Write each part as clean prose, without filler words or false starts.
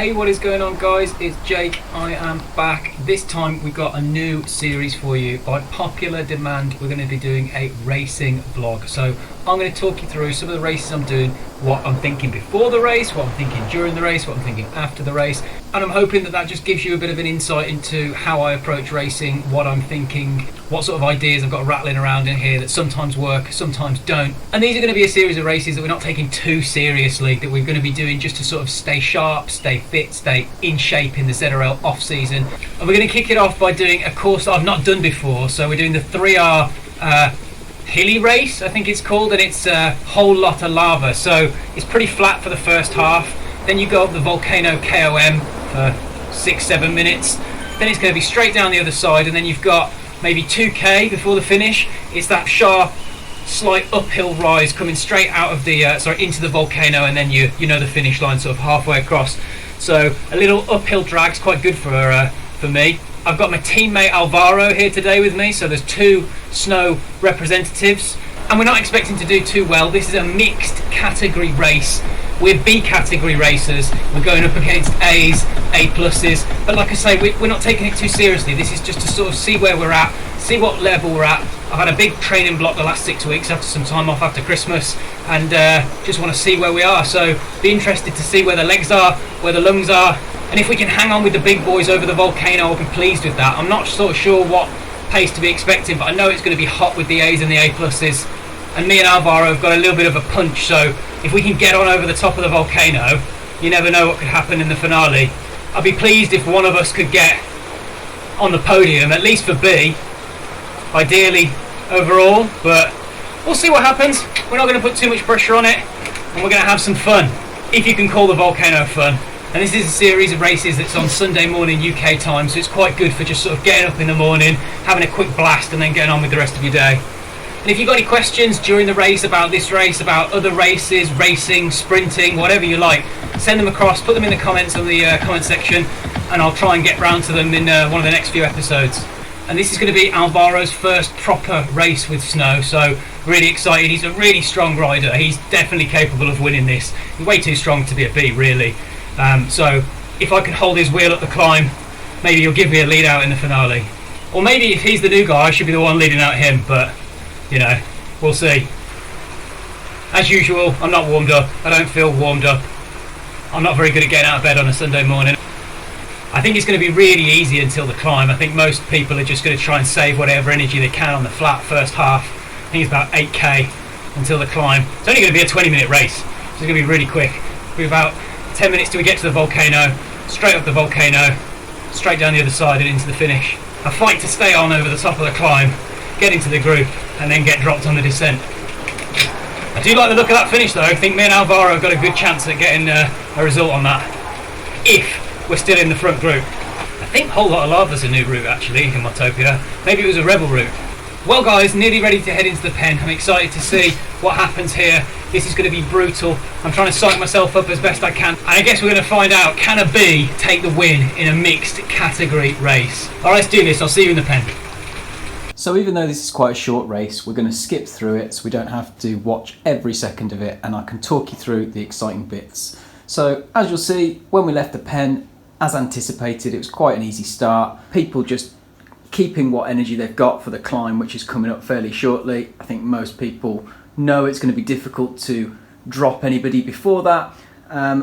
Hey, what is going on, guys? It's Jake. I am back. This time we got a new series for you. By popular demand, we're going to be doing a racing vlog. So I'm going to talk you through some of the races I'm doing, what I'm thinking before the race, what I'm thinking during the race, what I'm thinking after the race. And I'm hoping that that just gives you a bit of an insight into how I approach racing, what I'm thinking, what sort of ideas I've got rattling around in here that sometimes work, sometimes don't. And these are going to be a series of races that we're not taking too seriously, that we're going to be doing just to sort of stay sharp, stay fit, stay in shape in the ZRL off season. And we're going to kick it off by doing a course that I've not done before. So we're doing the 3R hilly race, I think it's called, and it's a whole lot of lava. So it's pretty flat for the first half. Then you go up the Volcano KOM for 6-7 minutes. Then it's going to be straight down the other side, and then you've got maybe 2k before the finish. It's that sharp, slight uphill rise coming straight out of the into the volcano, and then you know the finish line sort of halfway across. So a little uphill drag's quite good for me. I've got my teammate Alvaro here today with me, so there's two snow representatives, and we're not expecting to do too well. This is a mixed category race. We're B category racers. We're going up against A's, A pluses, but like I say, we're not taking it too seriously. This is just to sort of see where we're at, see what level we're at. I've had a big training block the last 6 weeks after some time off after Christmas, and just want to see where we are. So be interested to see where the legs are, where the lungs are, and if we can hang on with the big boys over the volcano, I'll be pleased with that. I'm not sort of sure what pace to be expecting, but I know it's going to be hot with the A's and the A pluses. And me and Alvaro have got a little bit of a punch, so if we can get on over the top of the volcano, you never know what could happen in the finale. I'd be pleased if one of us could get on the podium, at least for B, ideally overall, but we'll see what happens. We're not going to put too much pressure on it, and we're going to have some fun, if you can call the volcano fun. And this is a series of races that's on Sunday morning UK time, so it's quite good for just sort of getting up in the morning, having a quick blast, and then getting on with the rest of your day. And if you've got any questions during the race about this race, about other races, racing, sprinting, whatever you like, send them across, put them in the comments on the comment section, and I'll try and get round to them in one of the next few episodes. And this is going to be Alvaro's first proper race with snow, so really excited. He's a really strong rider. He's definitely capable of winning this. He's way too strong to be a B, really. So if I can hold his wheel up the climb, maybe he'll give me a lead out in the finale. Or maybe if he's the new guy, I should be the one leading out him, but you know, we'll see. As usual, I'm not warmed up. I don't feel warmed up. I'm not very good at getting out of bed on a Sunday morning. I think it's going to be really easy until the climb. I think most people are just going to try and save whatever energy they can on the flat first half. I think it's about 8k until the climb. It's only going to be a 20-minute race. It's going to be really quick. It'll be about 10 minutes till we get to the volcano, straight up the volcano, straight down the other side and into the finish. A fight to stay on over the top of the climb, get into the group, and then get dropped on the descent. I do like the look of that finish though. I think me and Alvaro have got a good chance at getting a result on that, if we're still in the front group. I think Whole Lot of Lava's a new route actually in Motopia. Maybe it was a rebel route. Well guys, nearly ready to head into the pen. I'm excited to see what happens here. This is going to be brutal. I'm trying to psych myself up as best I can. And I guess we're going to find out, can a B take the win in a mixed category race? Alright, let's do this. I'll see you in the pen. So even though this is quite a short race, we're going to skip through it so we don't have to watch every second of it, and I can talk you through the exciting bits. So as you'll see, when we left the pen, as anticipated, it was quite an easy start. People just keeping what energy they've got for the climb, which is coming up fairly shortly. I think most people know it's going to be difficult to drop anybody before that.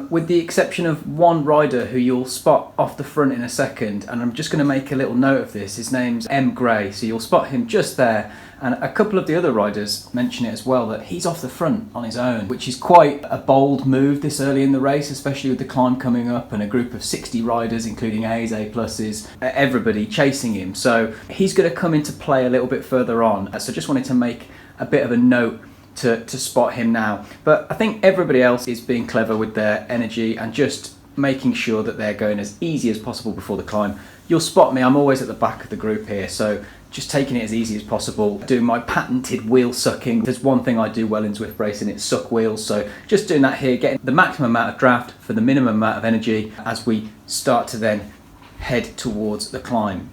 With the exception of one rider who you'll spot off the front in a second, and I'm just going to make a little note of this. His name's M. Gray, so you'll spot him just there, and a couple of the other riders mention it as well, that he's off the front on his own, which is quite a bold move this early in the race, especially with the climb coming up and a group of 60 riders, including A's, A pluses, everybody chasing him. So he's going to come into play a little bit further on, so just wanted to make a bit of a note to spot him now. But I think everybody else is being clever with their energy and just making sure that they're going as easy as possible before the climb. You'll spot me, I'm always at the back of the group here, so just taking it as easy as possible, doing my patented wheel sucking. There's one thing I do well in Zwift racing, it's suck wheels, so just doing that here, getting the maximum amount of draft for the minimum amount of energy as we start to then head towards the climb.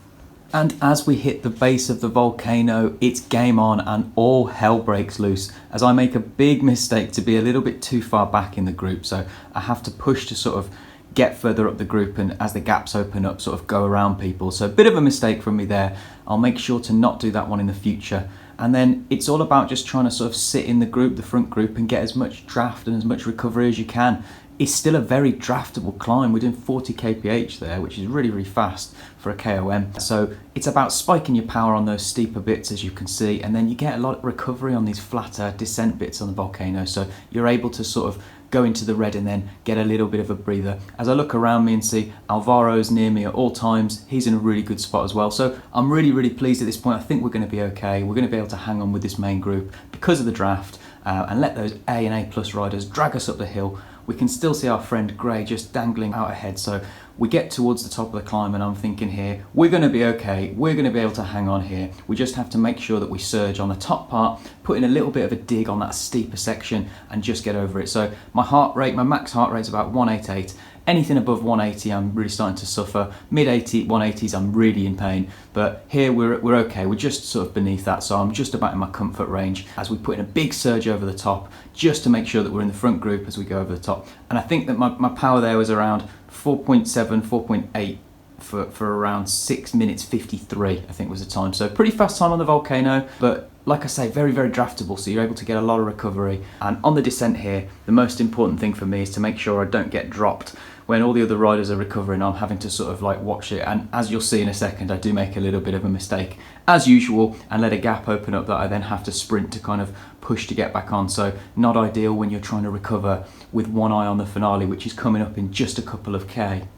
And as we hit the base of the volcano, it's game on and all hell breaks loose as I make a big mistake to be a little bit too far back in the group. So I have to push to sort of get further up the group and as the gaps open up, sort of go around people. So a bit of a mistake from me there. I'll make sure to not do that one in the future. And then it's all about just trying to sort of sit in the group, the front group, and get as much draft and as much recovery as you can. It's still a very draftable climb. We're doing 40 kph there, which is really, really fast for a KOM. So it's about spiking your power on those steeper bits, as you can see, and then you get a lot of recovery on these flatter descent bits on the volcano. So you're able to sort of go into the red and then get a little bit of a breather. As I look around me and see Alvaro's near me at all times, he's in a really good spot as well. So I'm really, really pleased at this point. I think we're going to be okay. We're going to be able to hang on with this main group because of the draft and let those A and A plus riders drag us up the hill. We can still see our friend Gray just dangling out ahead. So we get towards the top of the climb and I'm thinking here, we're going to be okay. We're going to be able to hang on here. We just have to make sure that we surge on the top part, put in a little bit of a dig on that steeper section and just get over it. So my heart rate, my max heart rate is about 188. Anything above 180, I'm really starting to suffer. Mid 180s, I'm really in pain. But here we're okay. We're just sort of beneath that. So I'm just about in my comfort range as we put in a big surge over the top, just to make sure that we're in the front group as we go over the top. And I think that my power there was around 4.7, 4.8 for around 6 minutes 53, I think was the time. So pretty fast time on the volcano, but like I say, very, very draftable, so you're able to get a lot of recovery. And on the descent here, the most important thing for me is to make sure I don't get dropped. When all the other riders are recovering, I'm having to sort of like watch it. And as you'll see in a second, I do make a little bit of a mistake, as usual, and let a gap open up that I then have to sprint to kind of push to get back on. So not ideal when you're trying to recover with one eye on the finale, which is coming up in just a couple of K.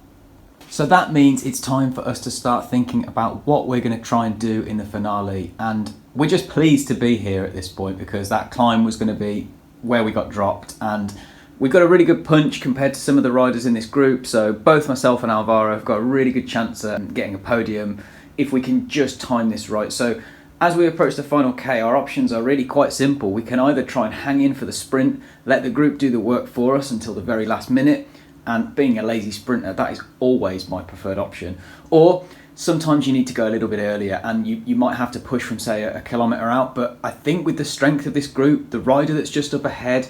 So that means it's time for us to start thinking about what we're going to try and do in the finale. And we're just pleased to be here at this point because that climb was going to be where we got dropped. And we got a really good punch compared to some of the riders in this group. So both myself and Alvaro have got a really good chance at getting a podium if we can just time this right. So as we approach the final K, our options are really quite simple. We can either try and hang in for the sprint, let the group do the work for us until the very last minute, and being a lazy sprinter, that is always my preferred option. Or sometimes you need to go a little bit earlier and you might have to push from, say, a kilometre out. But I think with the strength of this group, the rider that's just up ahead,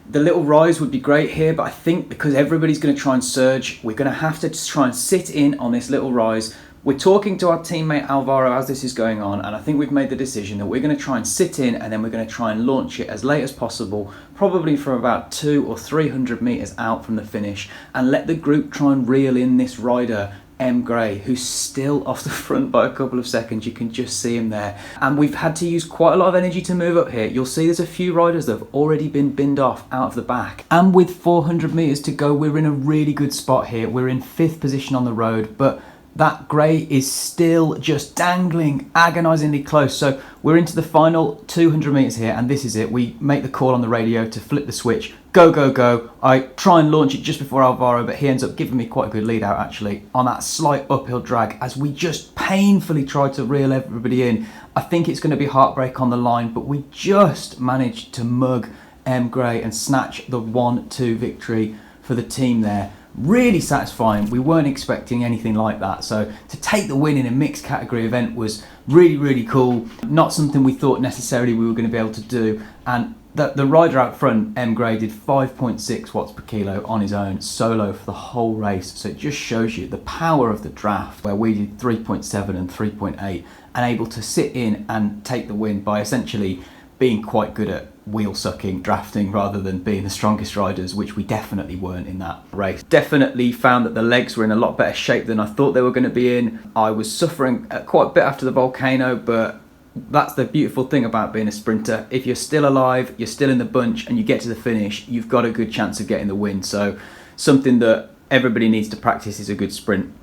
the little rise would be great here. But I think because everybody's going to try and surge, we're going to have to try and sit in on this little rise. We're talking to our teammate Alvaro as this is going on, and I think we've made the decision that we're going to try and sit in and then we're going to try and launch it as late as possible, probably from about 200 or 300 metres out from the finish, and let the group try and reel in this rider, M. Gray, who's still off the front by a couple of seconds. You can just see him there. And we've had to use quite a lot of energy to move up here. You'll see there's a few riders that have already been binned off out of the back. And with 400 metres to go, we're in a really good spot here. We're in 5th position on the road, but that Gray is still just dangling agonisingly close. So we're into the final 200 metres here, and this is it. We make the call on the radio to flip the switch. Go, go, go. I try and launch it just before Alvaro, but he ends up giving me quite a good lead out actually on that slight uphill drag as we just painfully try to reel everybody in. I think it's going to be heartbreak on the line, but we just managed to mug M. Gray and snatch the 1-2 victory for the team there. Really satisfying. We weren't expecting anything like that. So to take the win in a mixed category event was really, really cool. Not something we thought necessarily we were going to be able to do. And the rider out front, M. Gray, did 5.6 watts per kilo on his own solo for the whole race. So it just shows you the power of the draft, where we did 3.7 and 3.8 and able to sit in and take the win by essentially being quite good at wheel sucking, drafting, rather than being the strongest riders, which we definitely weren't in that race. Definitely found that the legs were in a lot better shape than I thought they were going to be in. I was suffering quite a bit after the volcano, but that's the beautiful thing about being a sprinter. If you're still alive, you're still in the bunch, and you get to the finish, you've got a good chance of getting the win. So something that everybody needs to practice is a good sprint.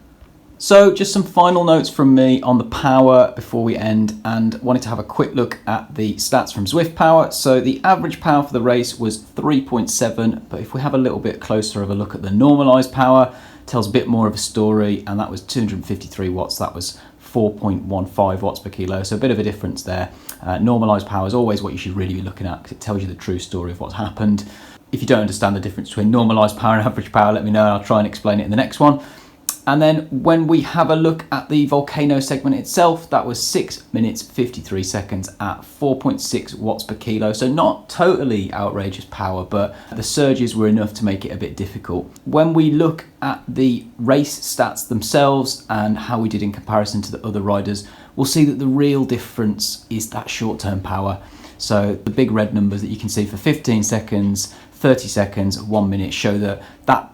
So just some final notes from me on the power before we end, and wanted to have a quick look at the stats from Zwift power. So the average power for the race was 3.7, but if we have a little bit closer of a look at the normalised power, tells a bit more of a story, and that was 253 watts. That was 4.15 watts per kilo, so a bit of a difference there. Normalised power is always what you should really be looking at because it tells you the true story of what's happened. If you don't understand the difference between normalised power and average power, let me know and I'll try and explain it in the next one. And then when we have a look at the Volcano segment itself, that was 6 minutes 53 seconds at 4.6 watts per kilo. So not totally outrageous power, but the surges were enough to make it a bit difficult. When we look at the race stats themselves and how we did in comparison to the other riders, we'll see that the real difference is that short-term power. So the big red numbers that you can see for 15 seconds, 30 seconds, 1 minute show that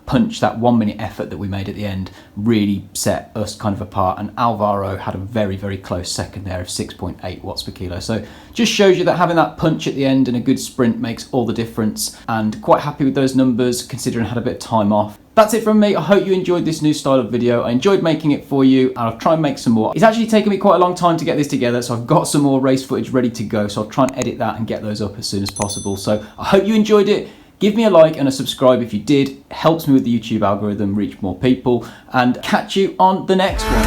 punch, that 1 minute effort that we made at the end really set us kind of apart. And Alvaro had a very, very close second there of 6.8 watts per kilo. So just shows you that having that punch at the end and a good sprint makes all the difference, and quite happy with those numbers considering I had a bit of time off. That's it from me. I hope you enjoyed this new style of video. I enjoyed making it for you, and I'll try and make some more. It's actually taken me quite a long time to get this together, so I've got some more race footage ready to go, so I'll try and edit that and get those up as soon as possible. So I hope you enjoyed it. Give me a like and a subscribe if you did. It helps me with the YouTube algorithm reach more people, and catch you on the next one.